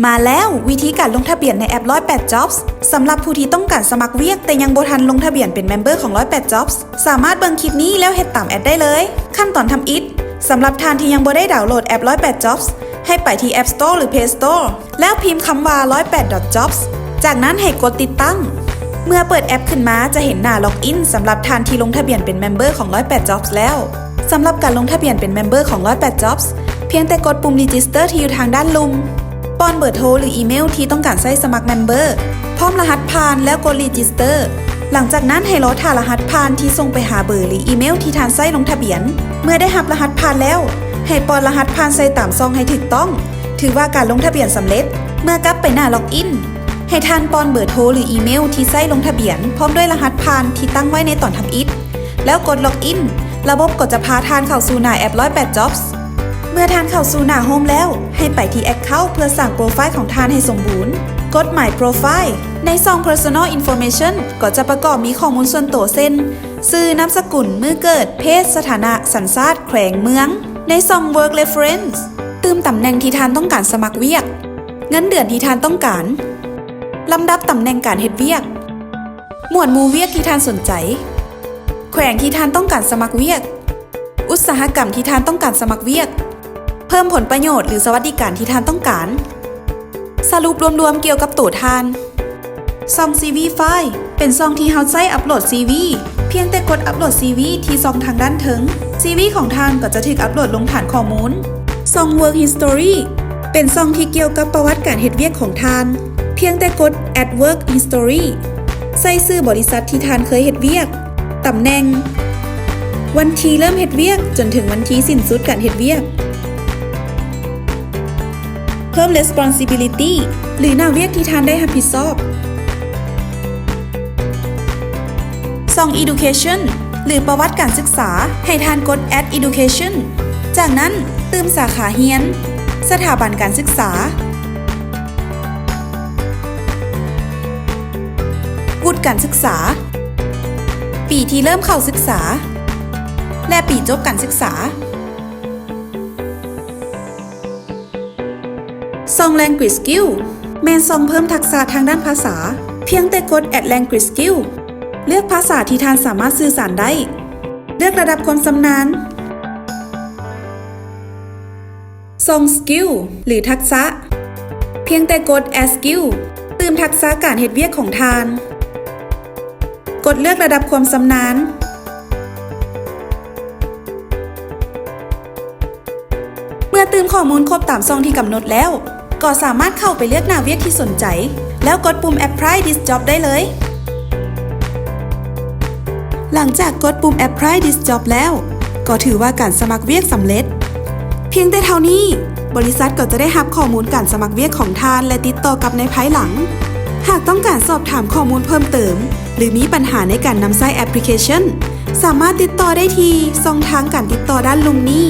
มาแล้ววิธีการลงทะเบียนในแอป108 Jobs สำหรับผู้ที่ต้องการสมัครเวียกแต่ยังบ่ทันลงทะเบียนเป็นเมมเบอร์ของ108 Jobs สามารถเบิ่งคลิปนี้แล้วเฮ็ดตามแอดได้เลยขั้นตอนทำอิฐสำหรับท่านที่ยังบ่ได้ดาวน์โหลดแอป108 Jobs ให้ไปที่ App Store หรือ Play Store แล้วพิมพ์คำว่า108.jobs จากนั้นให้กดติดตั้งเมื่อเปิดแอปขึ้นมาจะเห็นหน้าล็อกอินสำหรับท่านที่ลงทะเบียนเป็นเมมเบอร์ของ108 Jobs แล้วสำหรับการลงทะเบียนเป็นเมมเบอร์ของ108 Jobs เพียงแต่กดปุ่ม Register ที่อยู่ทางด้านลุ่มป้อนเบอร์โทรหรืออีเมลที่ต้องการใช้สมัครเมมเบอร์พร้อมรหัสผ่านแล้วกด Register หลังจากนั้นให้รอท่ารหัสผ่านที่ส่งไปหาเบอร์หรืออีเมลที่ท่านใช้ลงทะเบียนเมื่อได้รับรหัสผ่านแล้วให้ป้อนรหัสผ่านใส่ตามซองให้ถูกต้องถือว่าการลงทะเบียนสำเร็จเมื่อกลับไปหน้าล็อกอินให้ท่านป้อนเบอร์โทรหรืออีเมลที่ใช้ลงทะเบียนพร้อมด้วยรหัสผ่านที่ตั้งไว้ในตอนทำอิฐแล้วกดล็อกอินระบบก็จะพาท่านเข้าสู่หน้าแอป108 Jobsเมื่อท่านเข้าสู่หน้าโฮมแล้วให้ไปที่ Account เพื่อสร้างโปรไฟล์ของท่านให้สมบูรณ์กด My Profile ในซอง Personal Information ก็จะประกอบมีข้อมูลส่วนตัวเช่นชื่อนามสกุลมื้อเกิดเพศสถานะสัญชาติแขวงเมืองในซอง Work Reference เติมตำแหน่งที่ท่านต้องการสมัครเวียกเงินเดือนที่ท่านต้องการลำดับตำแหน่งการเฮ็ดเวียกหมวดหมู่เวียกที่ท่านสนใจแขวงที่ท่านต้องการสมัครเวียกอุตสาหกรรมที่ท่านต้องการสมัครเวียกเพิ่มผลประโยชน์หรือสวัสดิการที่ท่านต้องการสรุปรวมๆเกี่ยวกับตัวท่านซอง CV ไฟล์เป็นซองที่เฮาใช้อัปโหลด CV เพียงแต่กดอัปโหลด CV ที่ซองทางด้านถึง CV ของท่านก็จะถูกอัปโหลดลงฐานข้อมูลซอง Work History เป็นซองที่เกี่ยวกับประวัติการเฮ็ดเวียกของท่านเพียงแต่กด Add Work History ใส่ชื่อบริษัทที่ท่านเคยเฮ็ดเวียกตำแหน่งวันที่เริ่มเฮ็ดเวียกจนถึงวันที่สิ้นสุดการเฮ็ดเวียกเพิ่ม responsibility หรือหน้าเวียกที่ท่านได้รับผิดชอบซอง education หรือประวัติการศึกษาให้ท่านกด add education จากนั้นเติมสาขาเรียนสถาบันการศึกษาวุฒิการศึกษาปีที่เริ่มเข้าศึกษาและปีจบการศึกษาซอง Language Skill แม่นซองเพิ่มทักษะทางด้านภาษาเพียงแต่กด Add Language Skill เลือกภาษาที่ท่านสามารถสื่อสารได้เลือกระดับความชำนาญซอง Skill หรือทักษะเพียงแต่กด Add Skill เติมทักษะการเฮ็ดเวียกของท่านกดเลือกระดับความชำนาญเมื่อเติมข้อมูลครบตามซองที่กำหนดแล้วก็สามารถเข้าไปเลือกหน้าเวียกที่สนใจแล้วกดปุ่ม Apply this job ได้เลยหลังจากกดปุ่ม Apply this job แล้วก็ถือว่าการสมัครเวียกสำเร็จเพียงแต่เท่านี้บริษัทก็จะได้รับข้อมูลการสมัครเวียกของท่านและติดต่อกลับในภายหลังหากต้องการสอบถามข้อมูลเพิ่มเติมหรือมีปัญหาในการนำใช้แอปพลิเคชันสามารถติดต่อได้ที่ช่องทางการติดต่อด้านลุ่มนี้